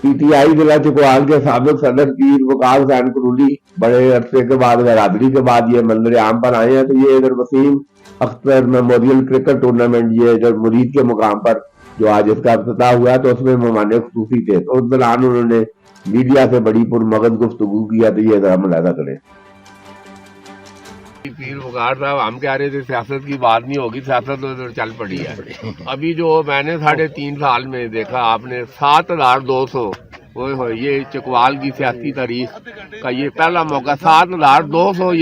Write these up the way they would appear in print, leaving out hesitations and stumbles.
P T I ضلع چکوال کے سابق صدر پیر وقار حسین قرولی بڑے عرصے کے بعد غیرحاضری کے بعد یہ منظر عام پر آئے ہیں. تو یہ ادھر Wasim Akhtar memorial cricket tournament یہ ادھر مرید کے مقام پر جو آج اس کا افتتاح ہوا تو اس میں مہمان خصوصی تھے. تو اس دوران انہوں نے میڈیا سے بڑی پرمغز گفتگو کیا. تو یہ ذرا ملاحظہ کریں. پیر وقار صاحب ہم کہہ رہے تھے سیاست کی بات نہیں ہوگی، سیاست تو چل پڑی ہے. ابھی جو میں نے 3.5 سال میں دیکھا آپ نے 7,200 یہ چکوال کی سیاسی تاریخ کا یہ پہلا موقع 7,200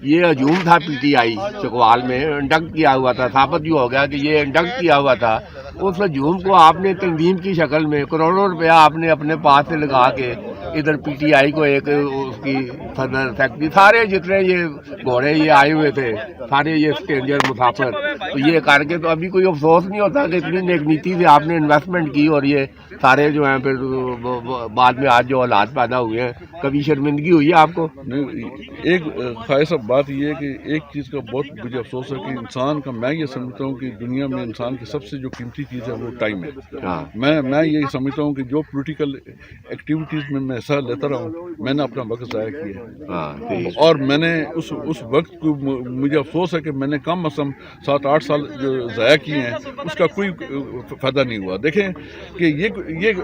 یہ ہجوم تھا پی ٹی آئی چکوال میں انڈکٹ کیا ہوا تھا. ثابت بھی ہو گیا کہ یہ انڈکٹ کیا ہوا تھا. اس ہجوم کو آپ نے تنظیم کی شکل میں کروڑوں روپیہ آپ نے اپنے پاس سے لگا کے ادھر پی ٹی آئی کو ایک اس کی صدر سیکٹری سارے جتنے یہ گھوڑے یہ آئے ہوئے تھے سارے یہ اسٹرینجر مسافر تو یہ کر کے تو ابھی کوئی افسوس نہیں ہوتا کہ اتنی نیک نیتی سے آپ نے انویسٹمنٹ کی اور یہ سارے جو ہیں پھر بعد میں آج جو حالات پیدا ہوئے ہیں کبھی شرمندگی ہوئی ہے آپ کو؟ ایک خواہش صاحب بات یہ ہے کہ ایک چیز کا بہت مجھے افسوس ہے کہ انسان کا میں یہ سمجھتا ہوں کہ دنیا میں انسان کی سب سے جو قیمتی چیز ہے وہ ٹائم ہے. میں یہ سمجھتا ہوں کہ جو پولیٹیکل ایکٹیویٹیز میں حصہ لیتا رہا ہوں میں نے اپنا وقت ضائع کیا ہے اور میں نے اس وقت کو مجھے افسوس ہے کہ میں نے کم از کم 7-8 سال جو ضائع کیے ہیں اس کا کوئی فائدہ نہیں ہوا. دیکھیں کہ یہ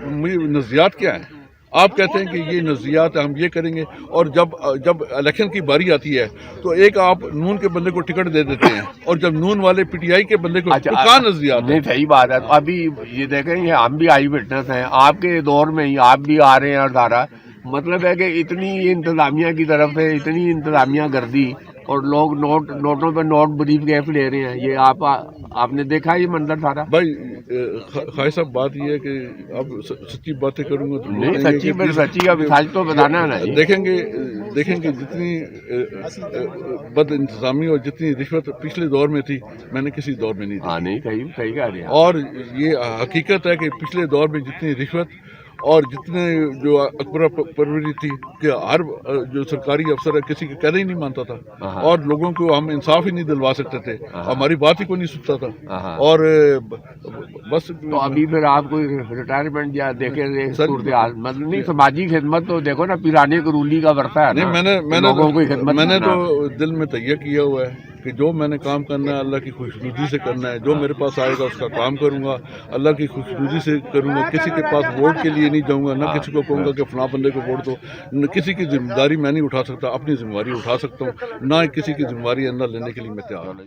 نظریات کیا ہے. آپ کہتے ہیں کہ یہ نظریات ہم یہ کریں گے اور جب الیکشن کی باری آتی ہے تو ایک آپ نون کے بندے کو ٹکٹ دے دیتے ہیں اور جب نون والے پی ٹی آئی کے بندے کو کہاں نظریات نہیں صحیح بات ہے. ابھی یہ دیکھیں یہ ہم بھی آئی وٹنس ہیں آپ کے دور میں ہی آپ بھی آ رہے ہیں اور سارا مطلب ہے کہ اتنی انتظامیہ کی طرف سے اتنی انتظامیہ گردی اور لوگ نوٹوں پہ نوٹ بریف کیف لے رہے ہیں. یہ آپ نے دیکھا یہ منظر سارا. بھائی خواہش صاحب بات یہ ہے کہ اب سچی باتیں کروں گا تو نہیں سچی کا مثال تو بتانا ہے نا. دیکھیں گے جتنی بد انتظامی اور جتنی رشوت پچھلے دور میں تھی میں نے کسی دور میں نہیں دی. نہیں صحیح کہہ رہے ہیں. اور یہ حقیقت ہے کہ پچھلے دور میں جتنی رشوت اور جتنے جو اکبر پروری تھی کہ ہر جو سرکاری افسر ہے کسی کا کہنا ہی نہیں مانتا تھا اور لوگوں کو ہم انصاف ہی نہیں دلوا سکتے تھے. ہماری بات ہی کوئی نہیں سنتا تھا اور بس. تو ابھی پھر آپ کوئی ریٹائرمنٹ یا دیکھیں مطلب نہیں سماجی خدمت تو دیکھو نا پیرانے قرولی کا ورثہ ہے. نہیں میں نے تو دل میں تیہ کیا ہوا ہے کہ جو میں نے کام کرنا ہے اللہ کی خوشنودی سے کرنا ہے. جو میرے پاس آئے گا اس کا کام کروں گا اللہ کی خوشنودی سے کروں گا. کسی کے پاس ووٹ کے لیے نہیں جاؤں گا، نہ کسی کو کہوں گا کہ فلاں بندے کو ووٹ دو. کسی کی ذمہ داری میں نہیں اٹھا سکتا، اپنی ذمہ داری اٹھا سکتا ہوں، نہ کسی کی ذمہ داری نہ لینے کے لیے میں تیار ہوں.